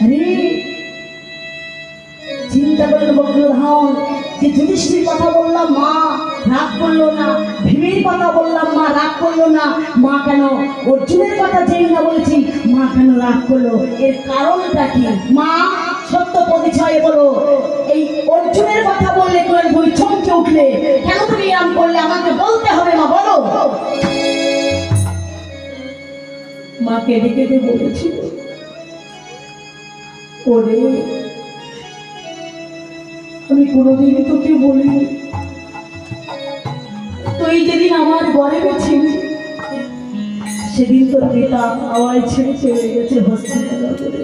আরে চিন্তা করে বক্রধাম যে যুধিষ্ঠির কথা বললাম মা রাগ করলো না, ভীমের কথা বললাম মা রাগ করলো না, মা কেন অর্জুনের কথা যেই না বলেছি মা কেন রাগ করলো? এর কারণটা কি মা? সত্য পরিচয় বলো। এই অর্জুনের কথা বললে তুমি চমকে উঠলে কেন? তুমি এরম করলে আমাকে বলতে হবে মা, বলো। মা কেঁদে কেঁদে বলেছিল, ওরে আমি কোনোদিনই তোকে বলিনি, তুই যেদিন আমার গর্ভে ছিলি সেদিন তোর পিতা হাওয়ায় ছেড়ে চলে গেছে হস্তিনাপুরে।